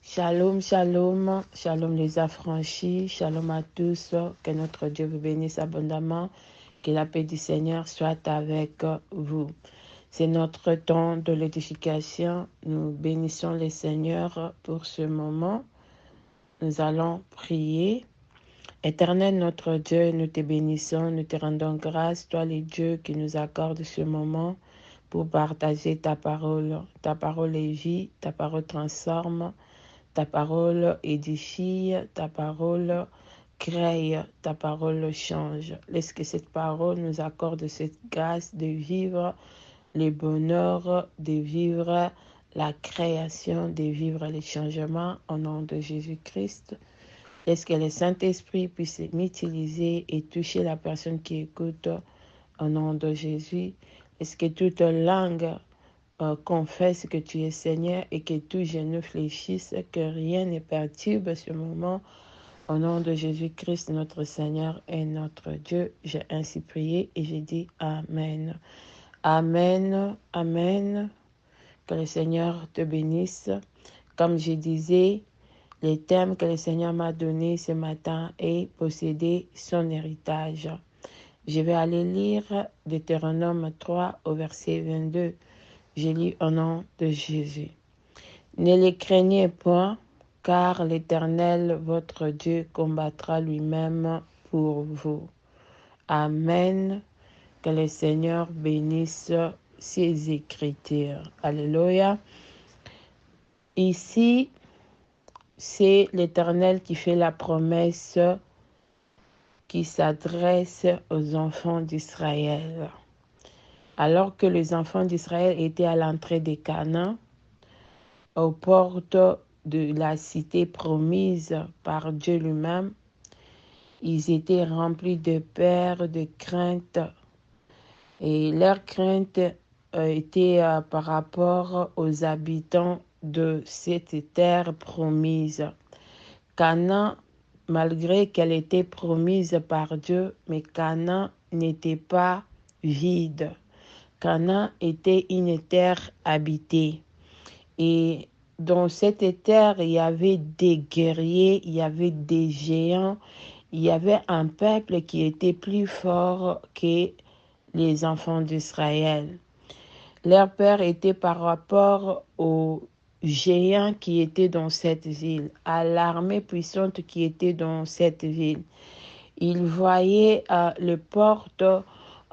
Shalom, shalom, shalom les affranchis, shalom à tous, que notre Dieu vous bénisse abondamment, que la paix du Seigneur soit avec vous. C'est notre temps de l'édification, nous bénissons le Seigneur pour ce moment. Nous allons prier. Éternel notre Dieu, nous te bénissons, nous te rendons grâce, toi les dieux qui nous accorde ce moment pour partager ta parole. Ta parole est vie, ta parole transforme. Ta parole édifie, ta parole crée, ta parole change. Laisse que cette parole nous accorde cette grâce de vivre le bonheur, de vivre la création, de vivre les changements au nom de Jésus-Christ. Laisse que le Saint-Esprit puisse m'utiliser et toucher la personne qui écoute au nom de Jésus. Laisse que toute langue confesse que tu es Seigneur et que tout genou fléchisse, que rien ne perturbe ce moment. Au nom de Jésus-Christ, notre Seigneur et notre Dieu, j'ai ainsi prié et j'ai dit Amen. Amen, Amen. Que le Seigneur te bénisse. Comme je disais, le thème que le Seigneur m'a donné ce matin est posséder son héritage. Je vais aller lire Deutéronome 3 au verset 22. Je lis au nom de Jésus. Ne les craignez point, car l'Éternel, votre Dieu, combattra lui-même pour vous. Amen. Que le Seigneur bénisse ses écritures. Alléluia. Ici, c'est l'Éternel qui fait la promesse qui s'adresse aux enfants d'Israël. Alors que les enfants d'Israël étaient à l'entrée de Canaan, aux portes de la cité promise par Dieu lui-même, ils étaient remplis de peur, de crainte. Et leur crainte était par rapport aux habitants de cette terre promise. Canaan, malgré qu'elle était promise par Dieu, mais Canaan n'était pas vide. Canaan était une terre habitée. Et dans cette terre, il y avait des guerriers, il y avait des géants, il y avait un peuple qui était plus fort que les enfants d'Israël. Leur peur était par rapport aux géants qui étaient dans cette ville, à l'armée puissante qui était dans cette ville. Ils voyaient les portes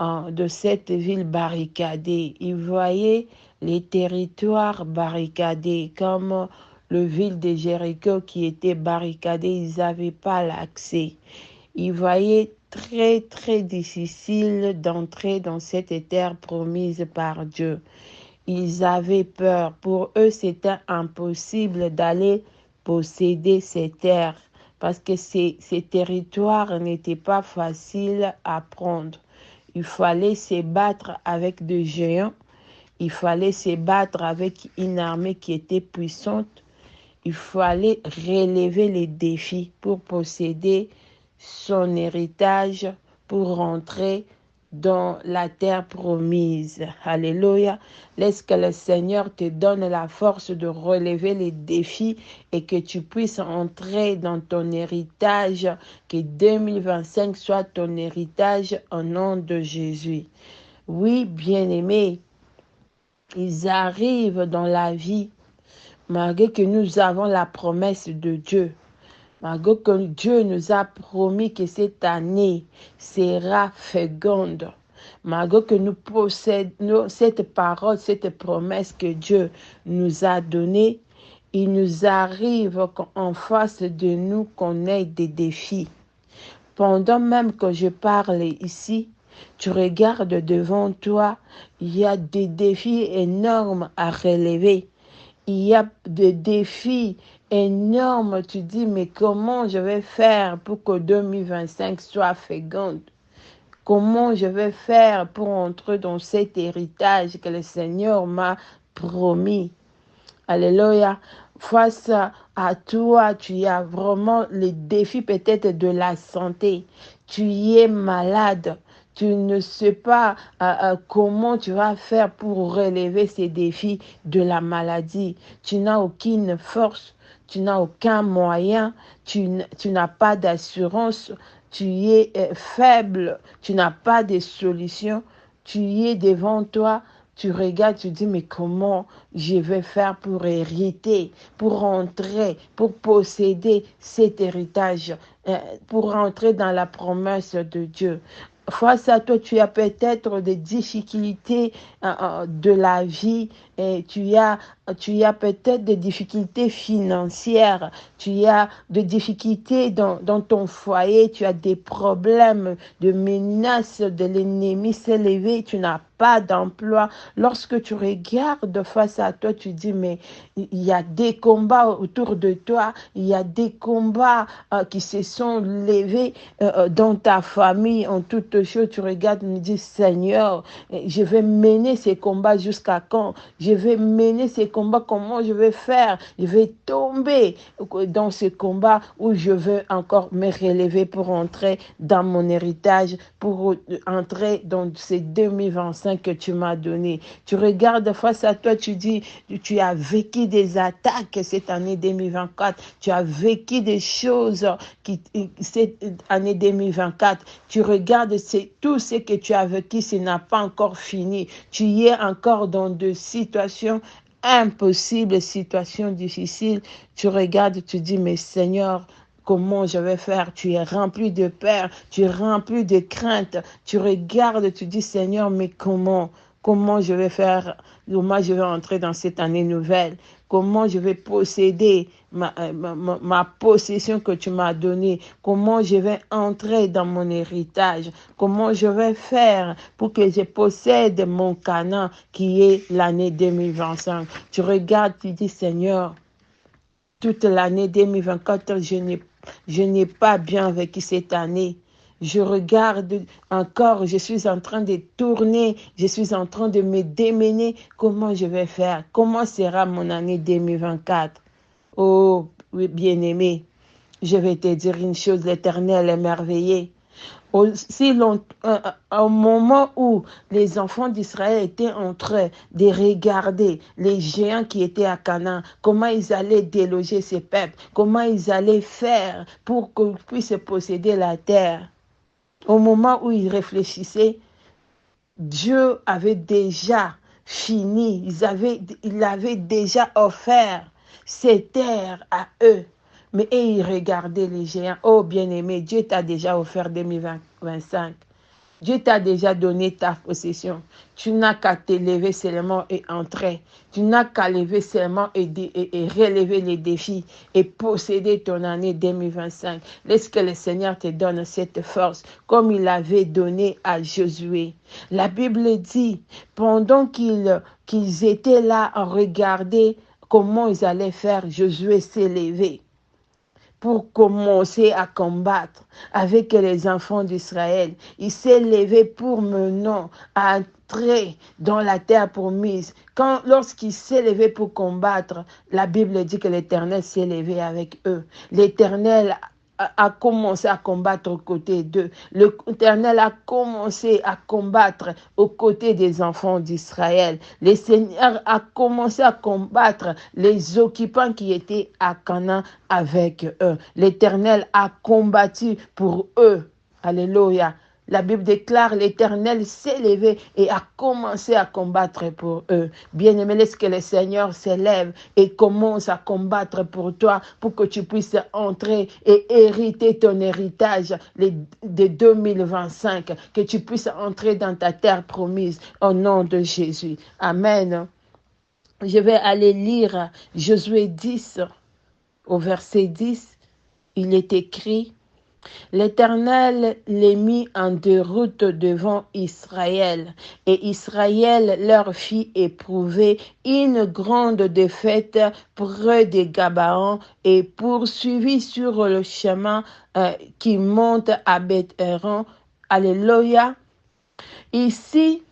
de cette ville barricadée. Ils voyaient les territoires barricadés, comme le ville de Jéricho qui était barricadée. Ils n'avaient pas l'accès. Ils voyaient très, très difficile d'entrer dans cette terre promise par Dieu. Ils avaient peur. Pour eux, c'était impossible d'aller posséder ces terres parce que ces territoires n'étaient pas faciles à prendre. Il fallait se battre avec des géants. Il fallait se battre avec une armée qui était puissante. Il fallait relever les défis pour posséder son héritage, pour rentrer dans la terre promise. Alléluia. Laisse que le Seigneur te donne la force de relever les défis et que tu puisses entrer dans ton héritage, que 2025 soit ton héritage au nom de Jésus. Oui, bien-aimés, ils arrivent dans la vie malgré que nous avons la promesse de Dieu. Malgré que Dieu nous a promis que cette année sera féconde, malgré que nous possédons cette parole, cette promesse que Dieu nous a donnée, il nous arrive qu'en face de nous qu'on ait des défis. Pendant même que je parle ici, tu regardes devant toi, il y a des défis énormes à relever. Il y a des défis énormes. Tu dis, mais comment je vais faire pour que 2025 soit féconde? Comment je vais faire pour entrer dans cet héritage que le Seigneur m'a promis? Alléluia. Face à toi, tu as vraiment les défis peut-être de la santé. Tu y es malade. tu ne sais pas comment tu vas faire pour relever ces défis de la maladie. Tu n'as aucune force, tu n'as aucun moyen, tu n'as pas d'assurance, tu es faible, tu n'as pas de solution, tu es devant toi, tu regardes, tu dis, mais comment je vais faire pour hériter, pour entrer, pour posséder cet héritage, pour entrer dans la promesse de Dieu. Face à toi, tu as peut-être des difficultés de la vie et tu as peut-être des difficultés financières, tu as des difficultés dans ton foyer, tu as des problèmes de menaces de l'ennemi s'est levé, tu n'as pas d'emploi. Lorsque tu regardes face à toi, tu dis, mais il y a des combats autour de toi, il y a des combats qui se sont levés dans ta famille, en toutes choses. Tu regardes, tu me dis, Seigneur, je vais mener ces combats jusqu'à quand? Je vais mener ces combats, comment je vais faire? Je vais tomber dans ce combat où je veux encore me relever pour entrer dans mon héritage, pour entrer dans ces 2025 que tu m'as donné. Tu regardes face à toi, tu dis, tu as vécu des attaques cette année 2024, tu as vécu des choses cette année 2024, tu regardes tout ce que tu as vécu, ce n'a pas encore fini. Tu es encore dans des situations impossibles, situations difficiles. Tu regardes, tu dis, mais Seigneur, comment je vais faire? Tu es rempli de peur, tu es rempli de crainte. Tu regardes, tu dis, Seigneur, mais comment? Comment je vais faire? Comment je vais entrer dans cette année nouvelle? Comment je vais posséder ma possession que tu m'as donnée? Comment je vais entrer dans mon héritage? Comment je vais faire pour que je possède mon Canaan qui est l'année 2025? Tu regardes, tu dis, Seigneur, toute l'année 2024, je n'ai pas bien vécu cette année. Je regarde encore, je suis en train de tourner, je suis en train de me démener. Comment je vais faire? Comment sera mon année 2024? Oh, oui, bien-aimé, je vais te dire une chose, l'Éternel est merveilleux. Au moment où les enfants d'Israël étaient en train de regarder les géants qui étaient à Canaan, comment ils allaient déloger ces peuples, comment ils allaient faire pour qu'ils puissent posséder la terre. Au moment où ils réfléchissaient, Dieu avait déjà fini, il avait déjà offert ces terres à eux. Mais ils regardaient les géants. Oh bien-aimé, Dieu t'a déjà offert 2025. Dieu t'a déjà donné ta possession. Tu n'as qu'à te lever seulement et entrer. Tu n'as qu'à lever seulement et relever les défis et posséder ton année 2025. Laisse que le Seigneur te donne cette force comme il avait donné à Josué. La Bible dit, pendant qu'ils étaient là à regarder comment ils allaient faire, Josué s'est levé pour commencer à combattre avec les enfants d'Israël. Il s'est levé pour mener à entrer dans la terre promise. Lorsqu'il s'est levé pour combattre, la Bible dit que l'Éternel s'est levé avec eux. L'Éternel a commencé à combattre aux côtés d'eux. L'Éternel a commencé à combattre aux côtés des enfants d'Israël. Le Seigneur a commencé à combattre les occupants qui étaient à Canaan avec eux. L'Éternel a combattu pour eux. Alléluia. La Bible déclare l'Éternel s'est levé et a commencé à combattre pour eux. Bien-aimé, laisse que le Seigneur s'élève et commence à combattre pour toi pour que tu puisses entrer et hériter ton héritage de 2025, que tu puisses entrer dans ta terre promise au nom de Jésus. Amen. Je vais aller lire Josué 10 au verset 10. Il est écrit: L'Éternel les mit en déroute devant Israël, et Israël leur fit éprouver une grande défaite près de Gabaon et poursuivit sur le chemin qui monte à Beth-Héron. Alléluia. Ici,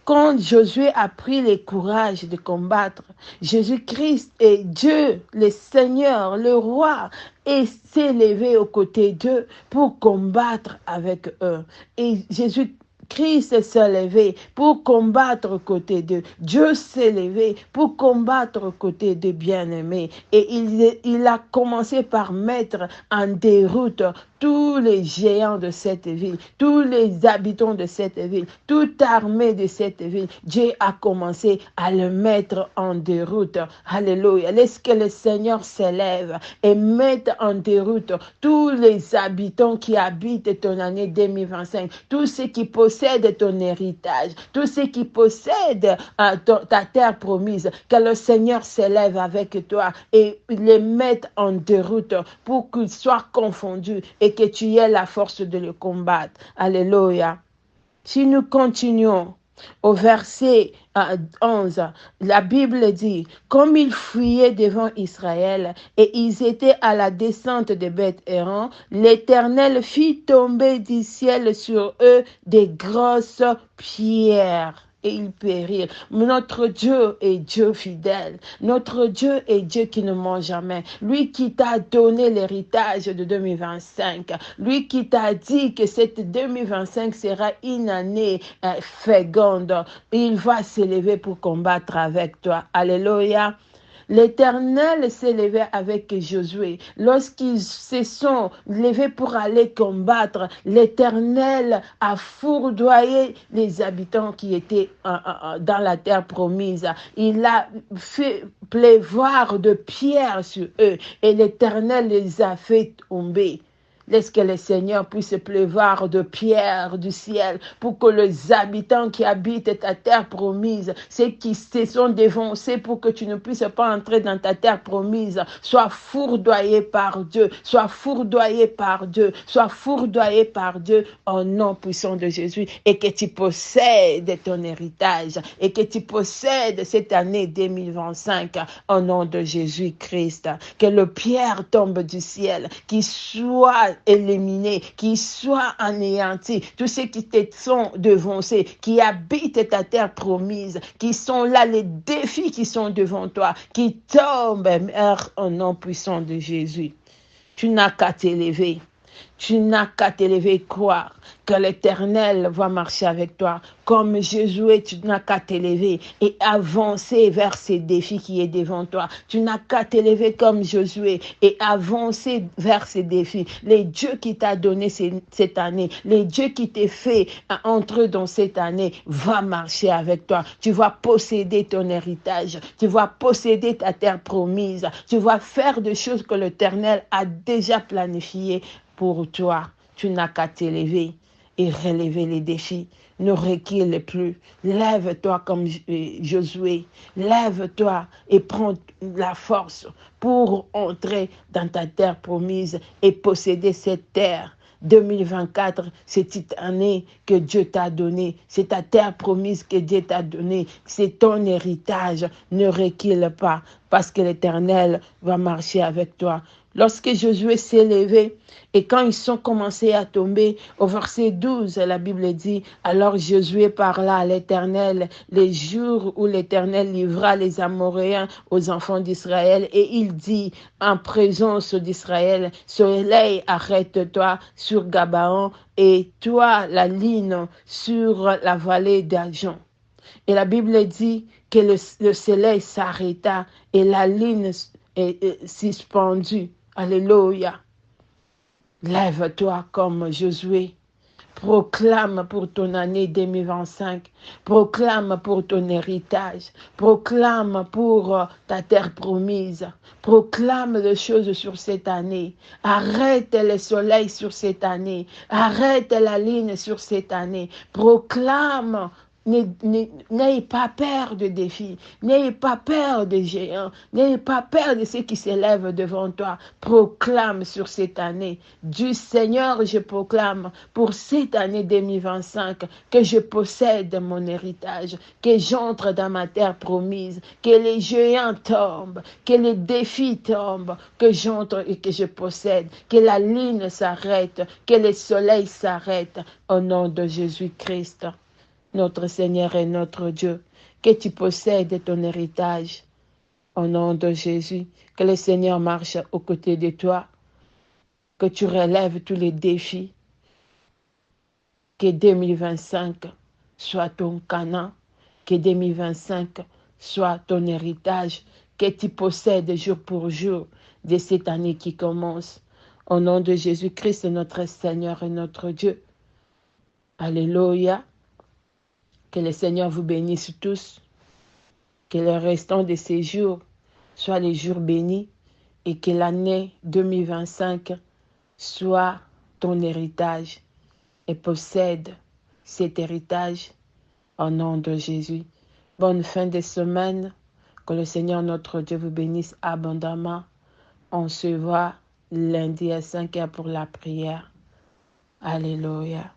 quand Josué a pris le courage de combattre, Jésus-Christ et Dieu, le Seigneur, le roi, et s'est levé aux côtés d'eux pour combattre avec eux. Et Jésus Christ s'est levé pour combattre aux côtés d'eux. Dieu s'est levé pour combattre aux côtés des bien-aimés. Et il a commencé par mettre en déroute tous les géants de cette ville, tous les habitants de cette ville, toute armée de cette ville. Dieu a commencé à le mettre en déroute. Alléluia. Laisse que le Seigneur s'élève et mette en déroute tous les habitants qui habitent ton année 2025, tous ceux qui possèdent ton héritage, tous ceux qui possèdent ta terre promise. Que le Seigneur s'élève avec toi et les mette en déroute pour qu'ils soient confondus et que tu aies la force de le combattre. Alléluia. Si nous continuons au verset 11, la Bible dit, comme ils fuyaient devant Israël et ils étaient à la descente de Beth-Héron, l'Éternel fit tomber du ciel sur eux des grosses pierres. Et ils périrent. Notre Dieu est Dieu fidèle. Notre Dieu est Dieu qui ne ment jamais. Lui qui t'a donné l'héritage de 2025. Lui qui t'a dit que cette 2025 sera une année féconde. Il va s'élever pour combattre avec toi. Alléluia. L'Éternel s'est levé avec Josué. Lorsqu'ils se sont levés pour aller combattre, l'Éternel a fourdoyé les habitants qui étaient dans la terre promise. Il a fait pleuvoir de pierres sur eux et l'Éternel les a fait tomber. Laisse que le Seigneur puisse pleuvoir de pierres du ciel pour que les habitants qui habitent ta terre promise, ceux qui se sont dévancés pour que tu ne puisses pas entrer dans ta terre promise, soient fourdoyés par Dieu, soient fourdoyés par Dieu, soient fourdoyés par Dieu au nom puissant de Jésus et que tu possèdes ton héritage et que tu possèdes cette année 2025 au nom de Jésus-Christ. Que le pierre tombe du ciel, qu'il soit éliminé, qui soit anéanti, tous ceux qui te sont devancés, qui habitent ta terre promise, qui sont là, les défis qui sont devant toi, qui tombent, meurent au nom puissant de Jésus. Tu n'as qu'à t'élever. Tu n'as qu'à t'élever et croire que l'Éternel va marcher avec toi. Comme Josué, tu n'as qu'à t'élever et avancer vers ces défis qui est devant toi. Tu n'as qu'à t'élever comme Josué et avancer vers ces défis. Les dieux qui t'a donné cette année, les dieux qui t'ont fait entrer dans cette année, va marcher avec toi. Tu vas posséder ton héritage. Tu vas posséder ta terre promise. Tu vas faire des choses que l'Éternel a déjà planifiées pour toi. Tu n'as qu'à t'élever et relever les défis. Ne recule plus. Lève-toi comme Josué. Lève-toi et prends la force pour entrer dans ta terre promise et posséder cette terre. 2024, c'est cette année que Dieu t'a donnée. C'est ta terre promise que Dieu t'a donnée. C'est ton héritage. Ne recule pas parce que l'Éternel va marcher avec toi. Lorsque Josué s'est levé et quand ils sont commencés à tomber, au verset 12, la Bible dit, alors Josué parla à l'Éternel les jours où l'Éternel livra les Amoréens aux enfants d'Israël et il dit en présence d'Israël, soleil, arrête-toi sur Gabaon et toi la ligne sur la vallée d'Ajon. Et la Bible dit que le soleil s'arrêta et la ligne est suspendue. Alléluia. Lève-toi comme Josué. Proclame pour ton année 2025. Proclame pour ton héritage. Proclame pour ta terre promise. Proclame les choses sur cette année. Arrête le soleil sur cette année. Arrête la ligne sur cette année. Proclame. N'ayez pas peur de défis, n'ayez pas peur des géants, n'ayez pas peur de ceux qui s'élèvent devant toi. Proclame sur cette année. Du Seigneur, je proclame pour cette année 2025 que je possède mon héritage, que j'entre dans ma terre promise, que les géants tombent, que les défis tombent, que j'entre et que je possède, que la ligne s'arrête, que le soleil s'arrête au nom de Jésus-Christ. Notre Seigneur et notre Dieu, que tu possèdes ton héritage au nom de Jésus, que le Seigneur marche aux côtés de toi, que tu relèves tous les défis, Que 2025 soit ton canon, que 2025 soit ton héritage, que tu possèdes jour pour jour de cette année qui commence. Au nom de Jésus-Christ, notre Seigneur et notre Dieu. Alléluia. Que le Seigneur vous bénisse tous. Que le restant de ces jours soient les jours bénis et que l'année 2025 soit ton héritage et possède cet héritage au nom de Jésus. Bonne fin de semaine. Que le Seigneur notre Dieu vous bénisse abondamment. On se voit lundi à 5 heures pour la prière. Alléluia.